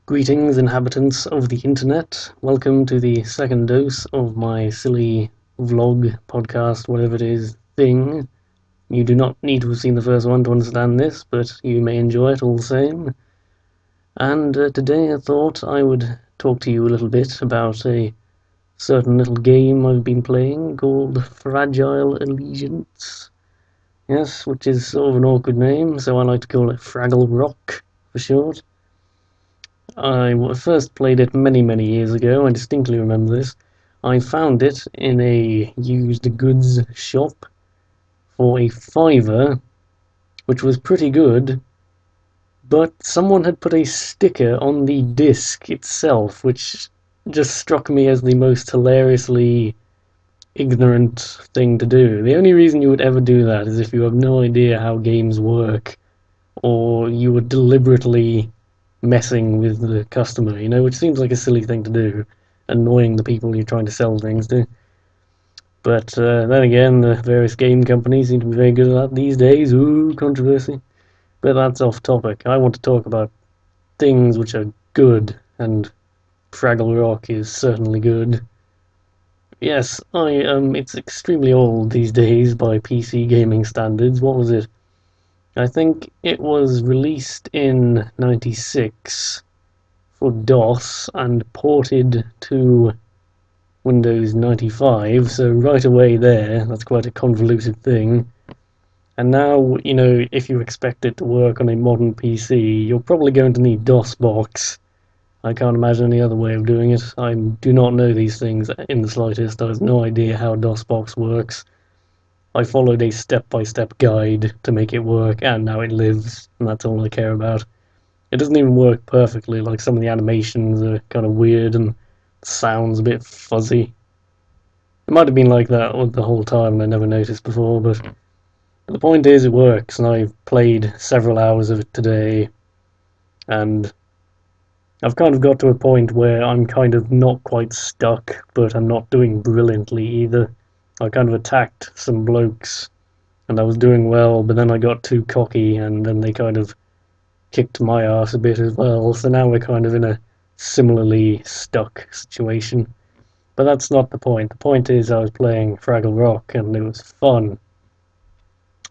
Greetings, inhabitants of the internet. Welcome to the second dose of my silly vlog, podcast, whatever it is, thing. You do not need to have seen the first one to understand this, but you may enjoy it all the same. And today I thought I would talk to you a little bit about a certain little game I've been playing called Fragile Allegiance. Yes, which is sort of an awkward name, so I like to call it Fraggle Rock for short. I first played it many, many years ago. I distinctly remember this. I found it in a used goods shop for a fiver, which was pretty good, but someone had put a sticker on the disc itself, which just struck me as the most hilariously ignorant thing to do. The only reason you would ever do that is if you have no idea how games work, or you were deliberately messing with the customer, which seems like a silly thing to do, annoying the people you're trying to sell things to. But then again, the various game companies seem to be very good at that these days. Ooh, controversy. But that's off topic. I want to talk about things which are good, and Fraggle Rock is certainly good. Yes, it's extremely old these days by PC gaming standards. What was it? I think it was released in '96 for DOS and ported to Windows 95, so right away there, that's quite a convoluted thing. And now, if you expect it to work on a modern PC, you're probably going to need DOSBox. I can't imagine any other way of doing it. I do not know these things in the slightest. I have no idea how DOSBox works. I followed a step-by-step guide to make it work, and now it lives, and that's all I care about. It doesn't even work perfectly, like some of the animations are kind of weird and sounds a bit fuzzy. It might have been like that the whole time and I never noticed before, but the point is it works, and I've played several hours of it today, and I've kind of got to a point where I'm kind of not quite stuck, but I'm not doing brilliantly either. I kind of attacked some blokes, and I was doing well, but then I got too cocky, and then they kind of kicked my ass a bit as well, so now we're kind of in a similarly stuck situation. But that's not the point. The point is I was playing Fraggle Rock, and it was fun.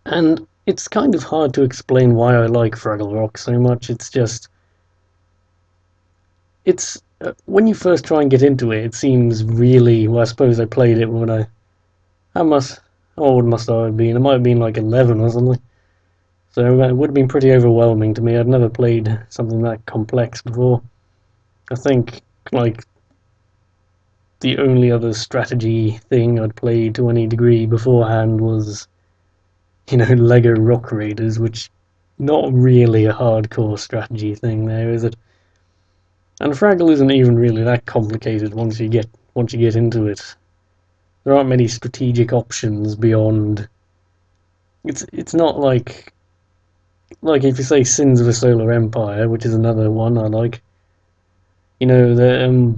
And it's kind of hard to explain why I like Fraggle Rock so much. When you first try and get into it, it seems really, well, I suppose I played it when how old must I have been? It might have been like 11 or something. So it would have been pretty overwhelming to me. I'd never played something that complex before. I think, like, the only other strategy thing I'd played to any degree beforehand was, Lego Rock Raiders, which not really a hardcore strategy thing there, is it? And Fraggle isn't even really that complicated once you get into it. There aren't many strategic options beyond. It's not like if you say Sins of a Solar Empire, which is another one I like. The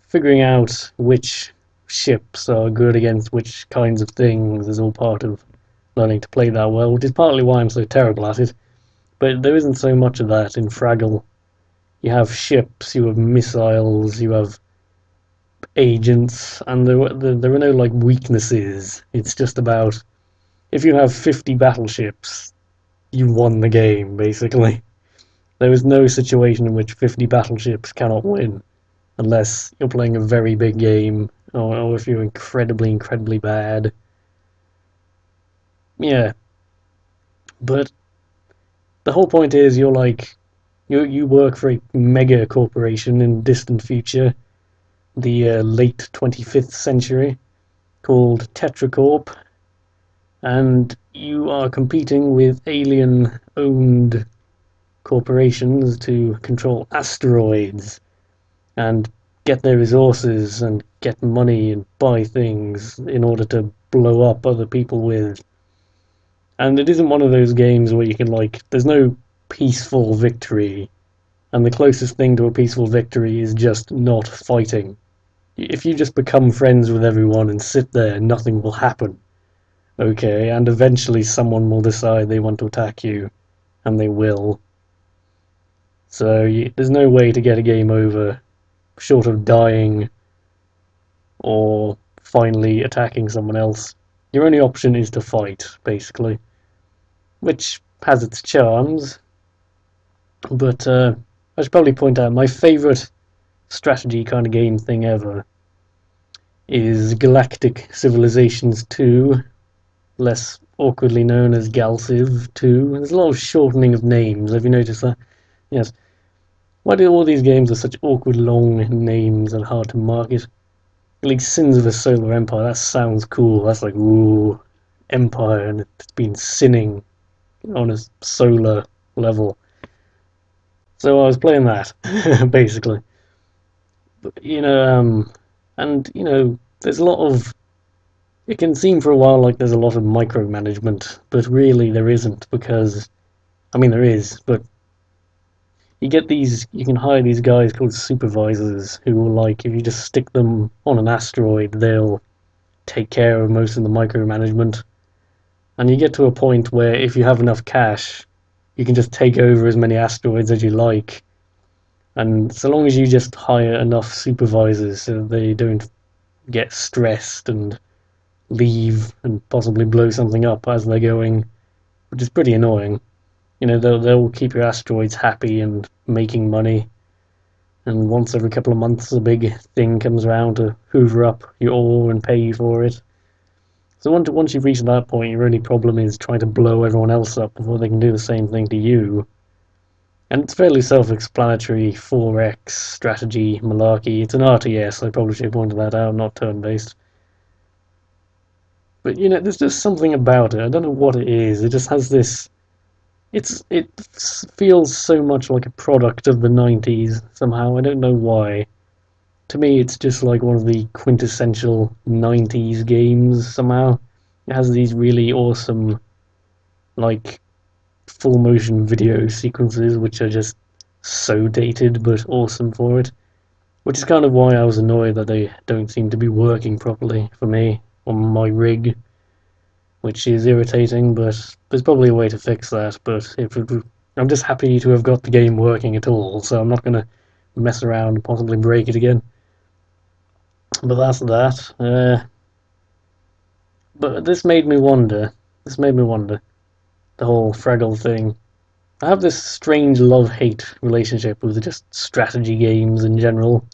figuring out which ships are good against which kinds of things is all part of learning to play that well, which is partly why I'm so terrible at it. But there isn't so much of that in Fraggle. You have ships, you have missiles, you have agents, and there are no like weaknesses. It's just about, if you have 50 battleships, you won the game, basically. There is no situation in which 50 battleships cannot win, unless you're playing a very big game, or if you're incredibly, incredibly bad. Yeah, but the whole point is you work for a mega corporation in the distant future, the late 25th century, called Tetracorp, and you are competing with alien-owned corporations to control asteroids and get their resources and get money and buy things in order to blow up other people with. And it isn't one of those games where you can there's no peaceful victory, and the closest thing to a peaceful victory is just not fighting. If you just become friends with everyone and sit there, nothing will happen. Okay, and eventually someone will decide they want to attack you, and they will. So there's no way to get a game over short of dying or finally attacking someone else. Your only option is to fight, basically, which has its charms. But I should probably point out my favourite strategy kind of game thing ever is Galactic Civilizations II, less awkwardly known as GalCiv II. There's a lot of shortening of names, have you noticed that? Yes. Why do all these games have such awkward long names and hard to market? Like Sins of a Solar Empire, that sounds cool. That's like, ooh, Empire, and it's been sinning on a solar level. So I was playing that, basically. But, and, there's a lot of. It can seem for a while like there's a lot of micromanagement, but really there isn't, because. I mean, there is, but you can hire these guys called supervisors who will, like, if you just stick them on an asteroid, they'll take care of most of the micromanagement. And you get to a point where if you have enough cash, you can just take over as many asteroids as you like. And so long as you just hire enough supervisors so they don't get stressed and leave and possibly blow something up as they're going, which is pretty annoying. They'll keep your asteroids happy and making money. And once every couple of months, a big thing comes around to hoover up your ore and pay you for it. So once you've reached that point, your only problem is trying to blow everyone else up before they can do the same thing to you. And it's fairly self-explanatory, 4X, strategy, malarkey. It's an RTS, I probably should have pointed that out, not turn-based. But, there's just something about it. I don't know what it is. It just has this... It feels so much like a product of the 90s, somehow. I don't know why. To me, it's just like one of the quintessential 90s games, somehow. It has these really awesome, like, full motion video sequences, which are just so dated, but awesome for it. Which is kind of why I was annoyed that they don't seem to be working properly for me on my rig, which is irritating, but there's probably a way to fix that. But I'm just happy to have got the game working at all, so I'm not going to mess around and possibly break it again. But that's that. But this made me wonder. The whole Fraggle thing. I have this strange love-hate relationship with just strategy games in general.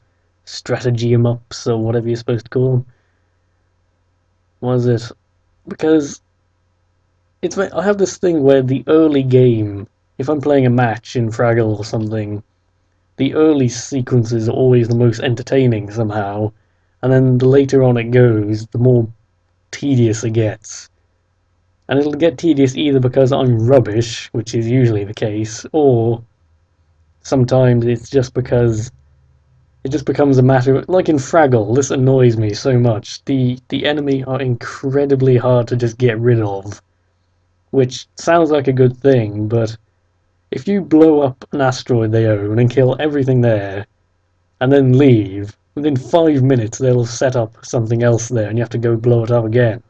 Strategy 'em ups, or whatever you're supposed to call them. What is it? Because I have this thing where the early game, if I'm playing a match in Fraggle or something, the early sequences are always the most entertaining somehow, and then the later on it goes, the more tedious it gets. And it'll get tedious either because I'm rubbish, which is usually the case, or sometimes it's just because it just becomes a matter of, like in Fraggle, this annoys me so much. The enemy are incredibly hard to just get rid of, which sounds like a good thing, but if you blow up an asteroid they own and kill everything there, and then leave, within 5 minutes they'll set up something else there and you have to go blow it up again.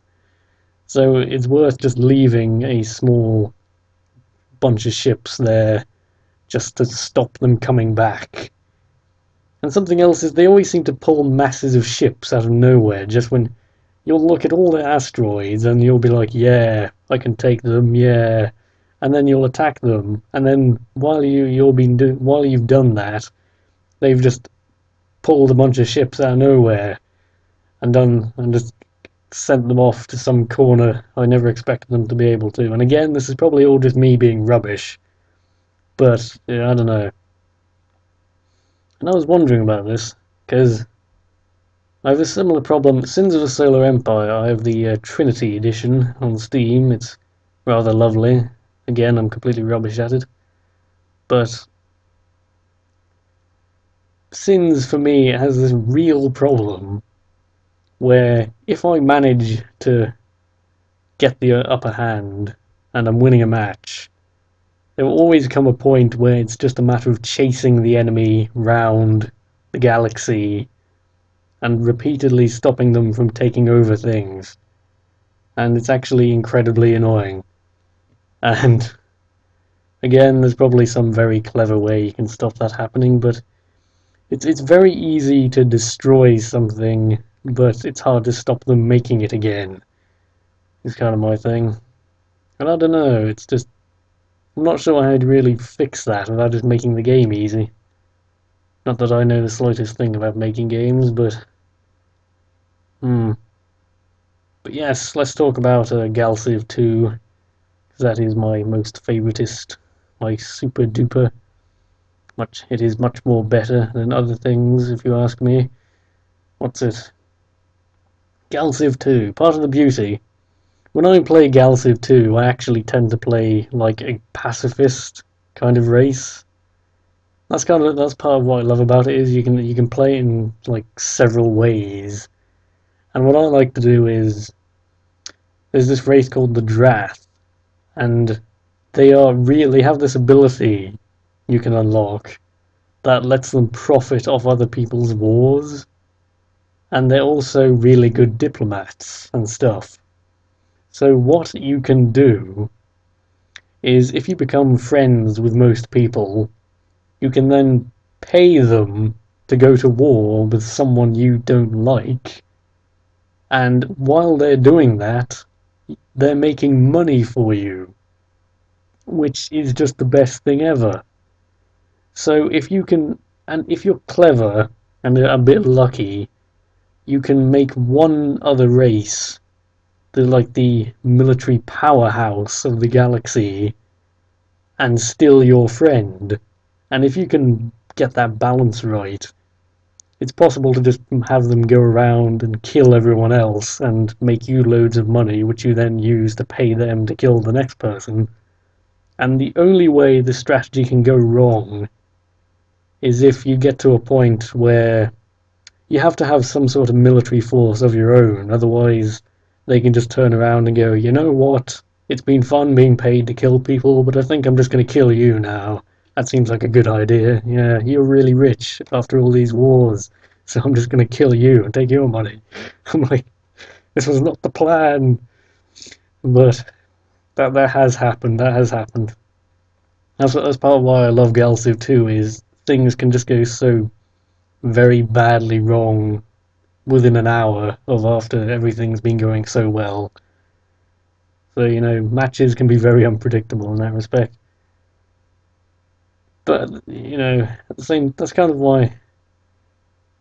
So it's worth just leaving a small bunch of ships there just to stop them coming back. And something else is they always seem to pull masses of ships out of nowhere, just when you'll look at all the asteroids and you'll be like, yeah, I can take them, yeah. And then you'll attack them, and then while you've done that, they've just pulled a bunch of ships out of nowhere and just sent them off to some corner I never expected them to be able to. And again, this is probably all just me being rubbish, but yeah, I don't know. And I was wondering about this because I have a similar problem. Sins of a Solar Empire, I have the Trinity edition on Steam. It's rather lovely. Again, I'm completely rubbish at it. But Sins, for me, it has this real problem where if I manage to get the upper hand and I'm winning a match, there will always come a point where it's just a matter of chasing the enemy round the galaxy and repeatedly stopping them from taking over things. And it's actually incredibly annoying. And Again, there's probably some very clever way you can stop that happening, but it's very easy to destroy something, but it's hard to stop them making it again. Is kind of my thing. And I don't know, it's just I'm not sure how to really fix that without just making the game easy. Not that I know the slightest thing about making games, but But yes, let's talk about GalCiv 2, because that is my most favoritist, my super duper. It is much more better than other things, if you ask me. What's it? GalCiv 2. Part of the beauty. When I play GalCiv 2, I actually tend to play like a pacifist kind of race. That's part of what I love about it is you can play it in like several ways. And what I like to do is there's this race called the Drath, and they have this ability you can unlock that lets them profit off other people's wars, and they're also really good diplomats and stuff. So what you can do is, if you become friends with most people, you can then pay them to go to war with someone you don't like, and while they're doing that, they're making money for you, which is just the best thing ever. So if you can, and if you're clever and a bit lucky, you can make one other race, the military powerhouse of the galaxy, and still your friend. And if you can get that balance right, it's possible to just have them go around and kill everyone else and make you loads of money, which you then use to pay them to kill the next person. And the only way this strategy can go wrong is if you get to a point where you have to have some sort of military force of your own, otherwise they can just turn around and go, you know what, it's been fun being paid to kill people, but I think I'm just going to kill you now. That seems like a good idea. Yeah, you're really rich after all these wars, so I'm just going to kill you and take your money. I'm like, this was not the plan, but that has happened. That has happened. That's part of why I love GalCiv 2, is things can just go so very badly wrong within an hour of after everything's been going so well. So, matches can be very unpredictable in that respect. But, at the same, that's kind of why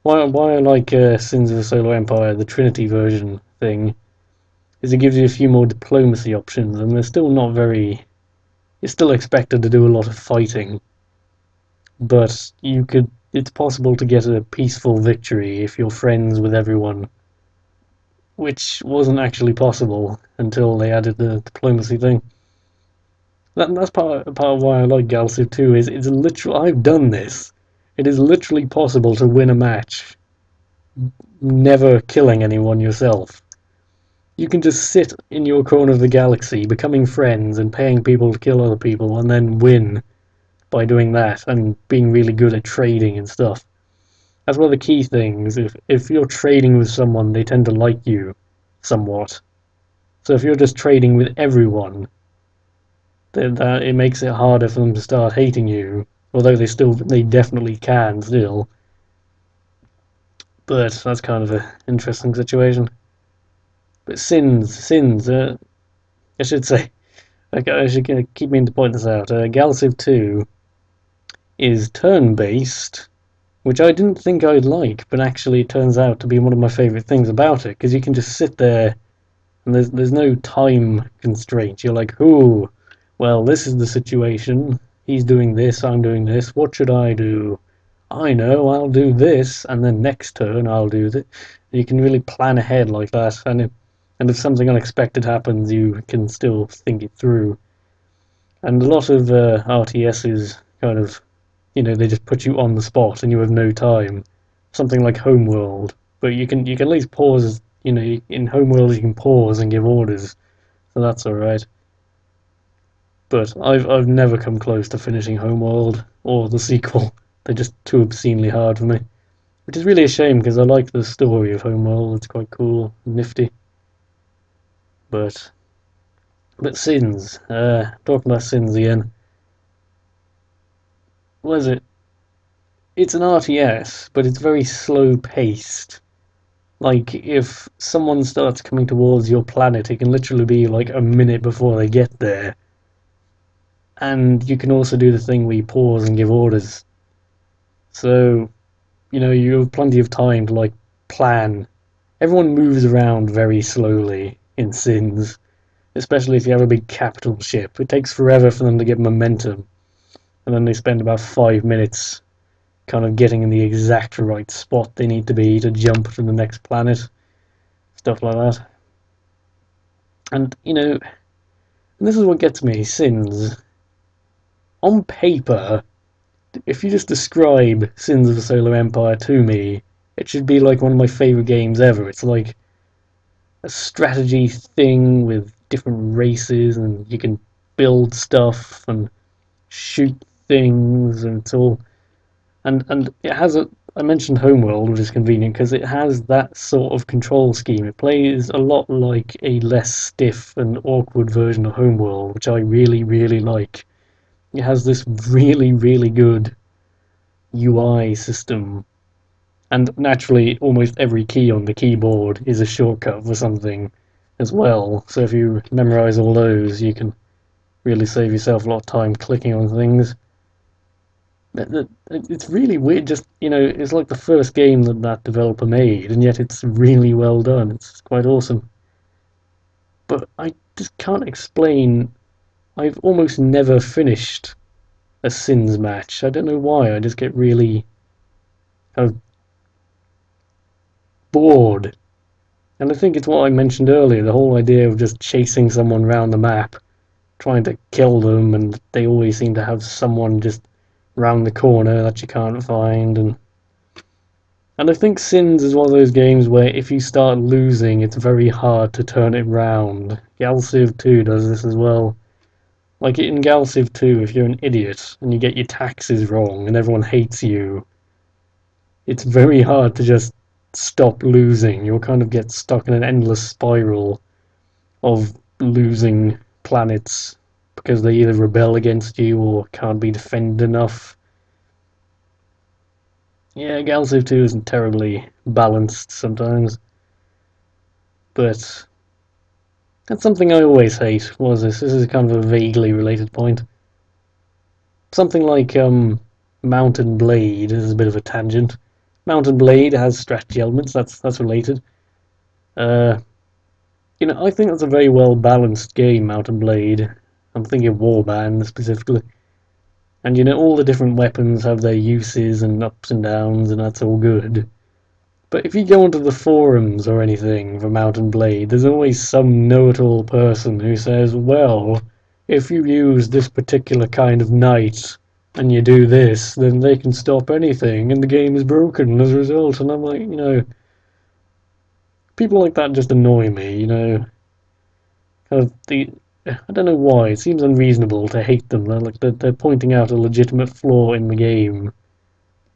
I like Sins of the Solar Empire, the Trinity version thing, is it gives you a few more diplomacy options, and they're still not very. You're still expected to do a lot of fighting, but it's possible to get a peaceful victory if you're friends with everyone, which wasn't actually possible until they added the diplomacy thing. That's part of why I like GalCiv 2, is it's literal. I've done this. It is literally possible to win a match never killing anyone yourself. You can just sit in your corner of the galaxy, becoming friends and paying people to kill other people, and then win by doing that and being really good at trading and stuff. That's one of the key things. If you're trading with someone, they tend to like you somewhat. So if you're just trading with everyone, then it makes it harder for them to start hating you. Although they definitely can still. But that's kind of an interesting situation. But sins. I should say. I should keep meaning to point this out. GalCiv 2 is turn-based, which I didn't think I'd like, but actually it turns out to be one of my favourite things about it, because you can just sit there and there's no time constraint. You're like, ooh, well, this is the situation. He's doing this, I'm doing this. What should I do? I know, I'll do this, and then next turn I'll do this. You can really plan ahead like that, and if something unexpected happens, you can still think it through. And a lot of RTSs kind of, they just put you on the spot and you have no time. Something like Homeworld, but you can at least pause. In Homeworld you can pause and give orders, so that's all right. But I've never come close to finishing Homeworld or the sequel. They're just too obscenely hard for me, which is really a shame because I like the story of Homeworld. It's quite cool, nifty. But sins. Talking about sins again. what is it? It's an RTS, but it's very slow paced. Like, if someone starts coming towards your planet, it can literally be like a minute before they get there. And you can also do the thing where you pause and give orders. So, you have plenty of time to, like, plan. Everyone moves around very slowly in Sins, especially if you have a big capital ship. It takes forever for them to get momentum, and then they spend about 5 minutes kind of getting in the exact right spot they need to be to jump to the next planet. Stuff like that. And, this is what gets me, Sins. On paper, if you just describe Sins of the Solar Empire to me, it should be like one of my favourite games ever. It's like a strategy thing with different races, and you can build stuff and shoot things, and it's all. And it has a. I mentioned Homeworld, which is convenient because it has that sort of control scheme. It plays a lot like a less stiff and awkward version of Homeworld, which I really, really like. It has this really, really good UI system, and naturally, almost every key on the keyboard is a shortcut for something as well. So if you memorize all those, you can really save yourself a lot of time clicking on things. It's really weird. Just it's like the first game that developer made, and yet it's really well done. It's quite awesome. But I just can't explain. I've almost never finished a Sins match. I don't know why. I just get really kind of bored. And I think it's what I mentioned earlier, the whole idea of just chasing someone around the map, trying to kill them, and they always seem to have someone just round the corner that you can't find. And I think Sins is one of those games where if you start losing, it's very hard to turn it round. GalCiv 2 does this as well. Like in GalCiv 2, if you're an idiot and you get your taxes wrong and everyone hates you, it's very hard to just stop losing. You'll kind of get stuck in an endless spiral of losing planets because they either rebel against you or can't be defended enough. Yeah, GalCiv 2 isn't terribly balanced sometimes, but that's something I always hate. What is this? This is kind of a vaguely related point. Something like Mount&Blade is a bit of a tangent. Mount&Blade has strategy elements. That's related. I think that's a very well balanced game, Mount&Blade. I'm thinking of Warband specifically. And all the different weapons have their uses and ups and downs, and that's all good. But if you go onto the forums or anything for Mount&Blade, there's always some know-it-all person who says, well, if you use this particular kind of knight and you do this, then they can stop anything, and the game is broken as a result. And I'm like, people like that just annoy me, kind of I don't know why. It seems unreasonable to hate them. They're pointing out a legitimate flaw in the game,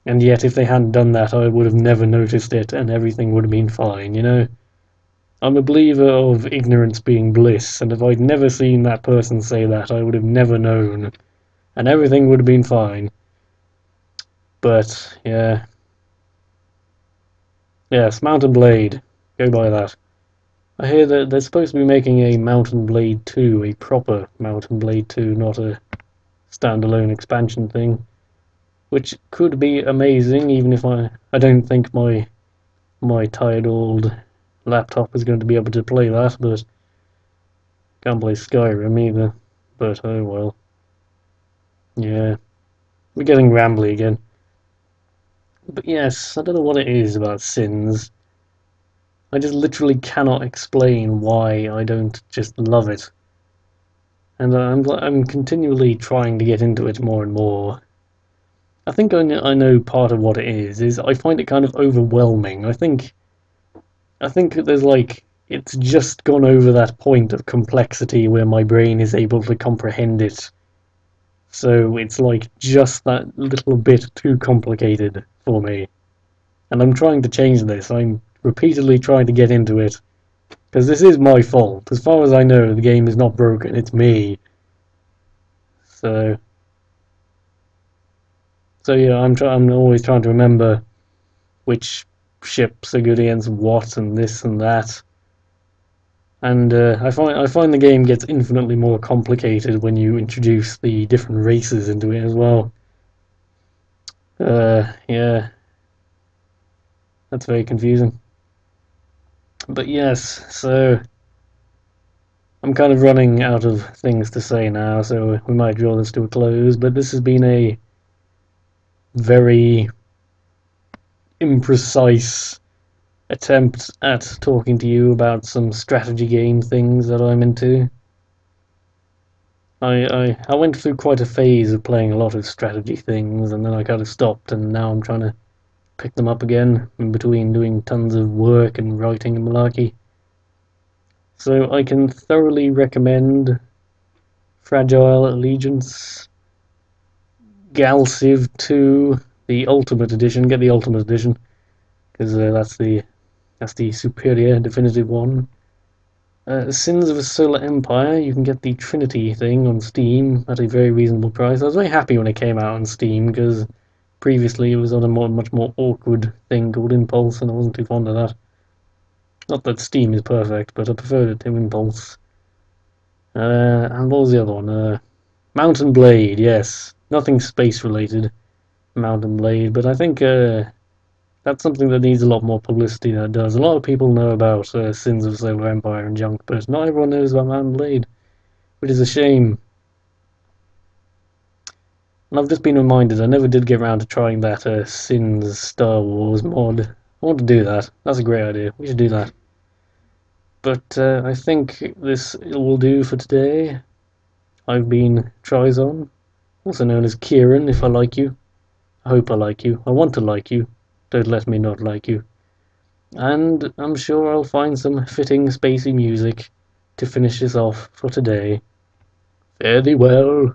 and yet if they hadn't done that, I would have never noticed it, and everything would have been fine. I'm a believer of ignorance being bliss, and if I'd never seen that person say that, I would have never known, and everything would have been fine. But yeah, yes, Mount&Blade. Go by that. I hear that they're supposed to be making a Mount&Blade 2, a proper Mount&Blade 2, not a standalone expansion thing, which could be amazing, even if I don't think my tired old laptop is going to be able to play that, but can't play Skyrim either. But oh well. Yeah, we're getting rambly again. But yes, I don't know what it is about Sins. I just literally cannot explain why I don't just love it. And I'm continually trying to get into it more and more. I think I know part of what it is I find it kind of overwhelming. I think there's it's just gone over that point of complexity where my brain is able to comprehend it. So it's just that little bit too complicated for me. And I'm trying to change this. I'm repeatedly trying to get into it, because this is my fault. As far as I know, the game is not broken, it's me. So So yeah, I'm always trying to remember which ships are good against what and this and that. And I find the game gets infinitely more complicated when you introduce the different races into it as well. Yeah, that's very confusing. But yes, so I'm kind of running out of things to say now, so we might draw this to a close. But this has been a very imprecise attempt at talking to you about some strategy game things that I'm into. I went through quite a phase of playing a lot of strategy things, and then I kind of stopped, and now I'm trying to pick them up again in between doing tons of work and writing and malarkey. So I can thoroughly recommend Fragile Allegiance, GalCiv II, the Ultimate Edition. Get the Ultimate Edition because that's the superior, definitive one. Sins of a Solar Empire, you can get the Trinity thing on Steam at a very reasonable price. I was very happy when it came out on Steam because previously it was on a much more awkward thing called Impulse, and I wasn't too fond of that. Not that Steam is perfect, but I preferred it to Impulse. And what was the other one? Mount&Blade, yes. Nothing space related, Mount&Blade, but I think that's something that needs a lot more publicity than it does. A lot of people know about Sins of Solar Empire and junk, but not everyone knows about Mount&Blade, which is a shame. And I've just been reminded I never did get around to trying that Sins Star Wars mod. I want to do that. That's a great idea. We should do that. But I think this will do for today. I've been Trizon, also known as Kieran if I like you. I hope I like you. I want to like you. Don't let me not like you. And I'm sure I'll find some fitting spacey music to finish this off for today. Fare thee well.